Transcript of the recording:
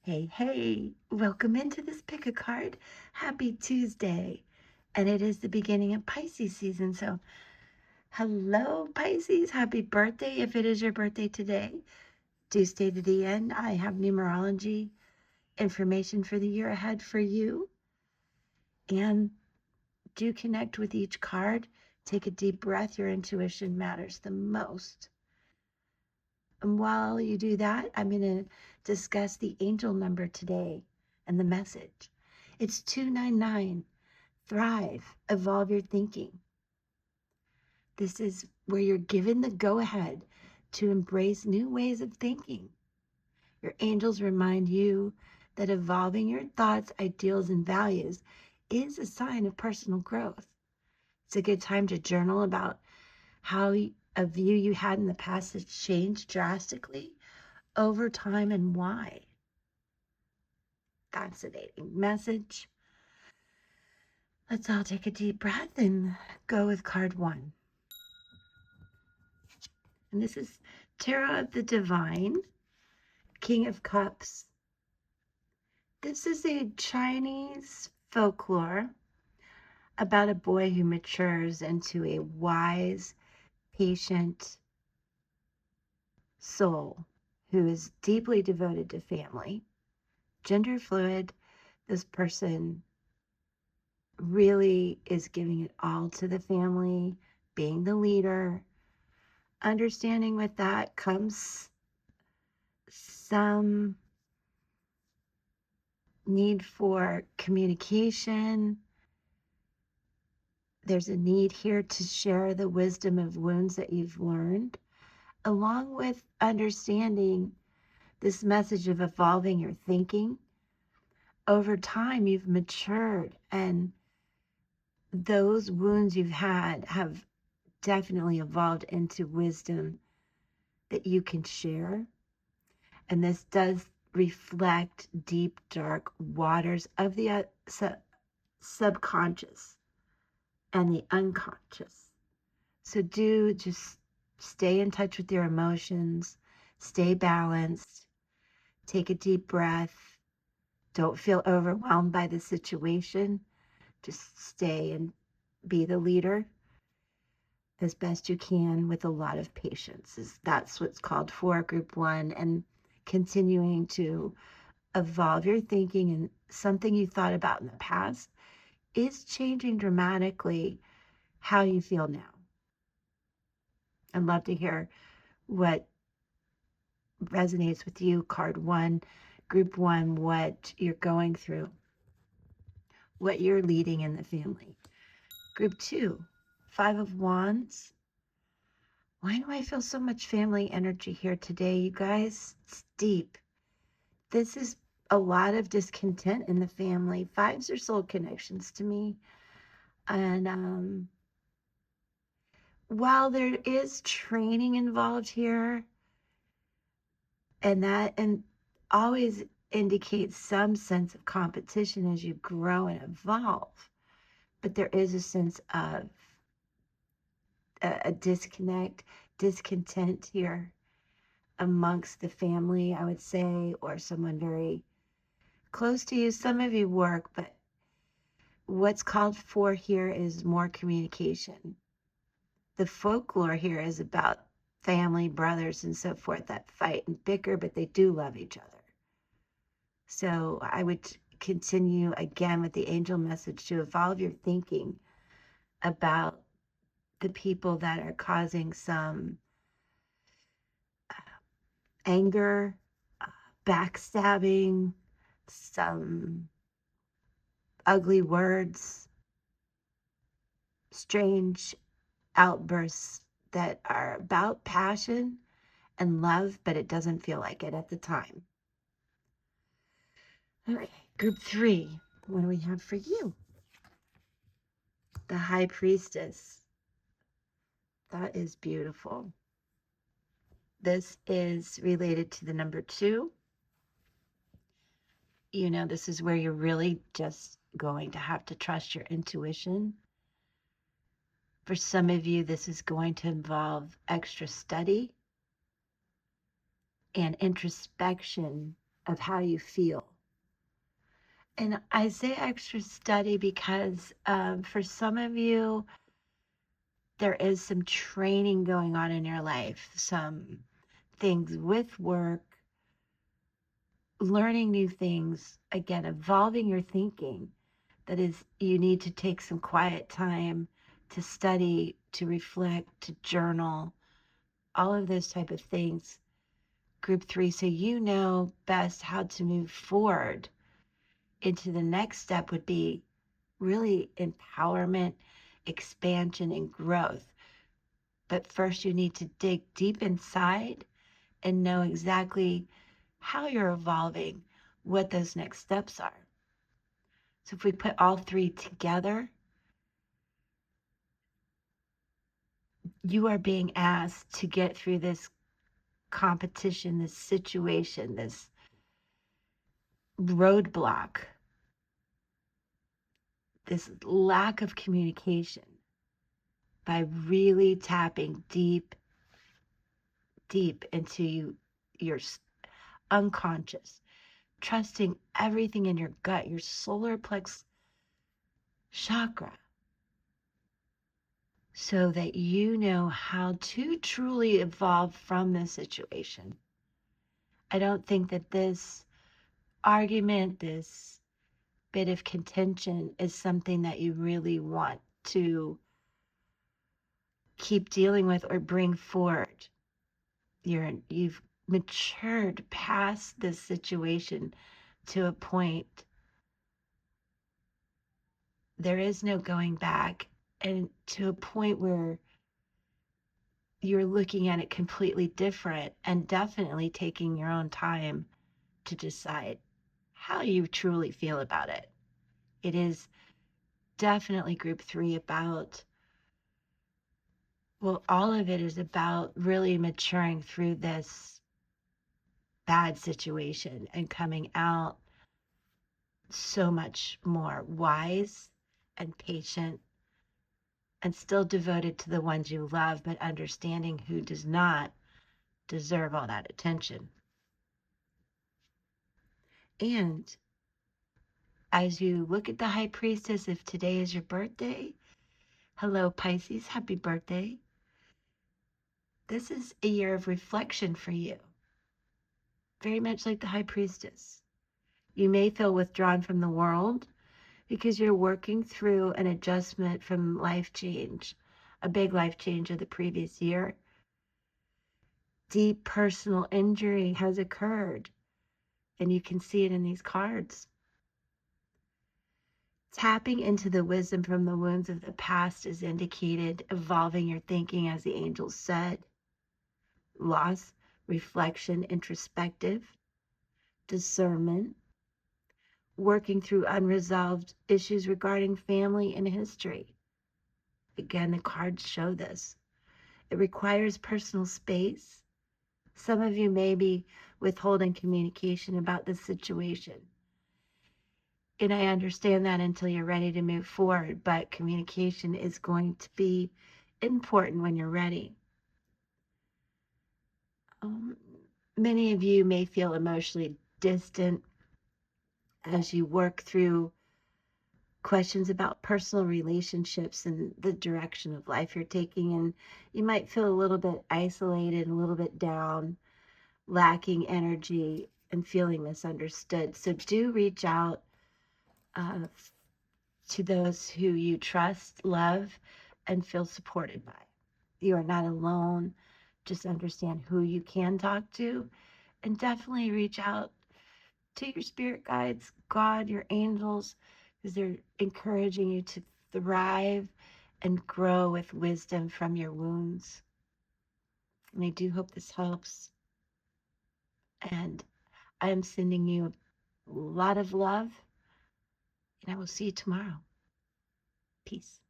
Hey, welcome into this Pickacard. Happy Tuesday. And it is the beginning of Pisces season. So, hello, Pisces. Happy birthday. If it is your birthday today, do stay to the end. I have numerology information for the year ahead for you. And do connect with each card. Take a deep breath. Your intuition matters the most. And while you do that, I'm going to discuss the angel number today and the message. It's 299. Thrive, evolve your thinking. This is where you're given the go ahead to embrace new ways of thinking. Your angels remind you that evolving your thoughts, ideals, and values is a sign of personal growth. It's a good time to journal about how a view you had in the past has changed drastically over time and why. Fascinating message. Let's all take a deep breath and go with card one. And this is Tarot of the Divine, King of Cups. This is a Chinese folklore about a boy who matures into a wise, patient soul who is deeply devoted to family. Gender fluid, this person really is giving it all to the family, being the leader. Understanding with that comes some need for communication. There's a need here to share the wisdom of wounds that you've learned, along with understanding this message of evolving your thinking. Over time, you've matured, and those wounds you've had have definitely evolved into wisdom that you can share. And this does reflect deep, dark waters of the subconscious and the unconscious. So do just stay in touch with your emotions, stay balanced, take a deep breath. Don't feel overwhelmed by the situation. Just stay and be the leader as best you can with a lot of patience. That's what's called for group one, and continuing to evolve your thinking, and something you thought about in the past is changing dramatically how you feel now. I'd love to hear what resonates with you, card one, group one, what you're going through, what you're leading in the family. Group two, 5 of Wands. Why do I feel so much family energy here today, you guys? It's deep. This is a lot of discontent in the family. Fives are soul connections to me. And while there is training involved here, and always indicates some sense of competition as you grow and evolve, but there is a sense of a discontent here amongst the family, I would say, or someone very close to you. Some of you work, but what's called for here is more communication. The folklore here is about family, brothers, and so forth that fight and bicker, but they do love each other. So I would continue again with the angel message to evolve your thinking about the people that are causing some anger, backstabbing, some ugly words, strange outbursts that are about passion and love, but it doesn't feel like it at the time. Okay, group three, what do we have for you? The High Priestess. That is beautiful. This is related to the number 2. You know, this is where you're really just going to have to trust your intuition. For some of you, this is going to involve extra study and introspection of how you feel. And I say extra study because for some of you, there is some training going on in your life, some things with work, learning new things, again, evolving your thinking. That is, you need to take some quiet time to study, to reflect, to journal, all of those type of things. Group 3, so you know best how to move forward into the next step would be really empowerment, expansion, and growth. But first, you need to dig deep inside and know exactly how you're evolving, what those next steps are. So if we put all 3 together, you are being asked to get through this competition, this situation, this roadblock, this lack of communication by really tapping deep, deep into your unconscious, trusting everything in your gut, your solar plexus chakra, so that you know how to truly evolve from this situation. I don't think that this argument, this bit of contention is something that you really want to keep dealing with or bring forward. You've matured past this situation to a point. There is no going back, and to a point where you're looking at it completely different and definitely taking your own time to decide how you truly feel about it. It is definitely group 3 about, well, all of it is about really maturing through this bad situation and coming out so much more wise and patient and still devoted to the ones you love, but understanding who does not deserve all that attention. And as you look at the high priestess, if today is your birthday, hello Pisces, happy birthday. This is a year of reflection for you, very much like the high priestess. You may feel withdrawn from the world because you're working through an adjustment from life change, a big life change of the previous year. Deep personal injury has occurred, and you can see it in these cards. Tapping into the wisdom from the wounds of the past is indicated, evolving your thinking, as the angels said. Loss, reflection, introspective, discernment, working through unresolved issues regarding family and history. Again, the cards show this. It requires personal space. Some of you may be withholding communication about this situation. And I understand that until you're ready to move forward, but communication is going to be important when you're ready. Many of you may feel emotionally distant as you work through questions about personal relationships and the direction of life you're taking, and you might feel a little bit isolated, a little bit down, lacking energy, and feeling misunderstood. So do reach out to those who you trust, love, and feel supported by. You are not alone. Just understand who you can talk to, and definitely reach out to your spirit guides, God, your angels, because they're encouraging you to thrive and grow with wisdom from your wounds. And I do hope this helps. And I am sending you a lot of love, and I will see you tomorrow. Peace.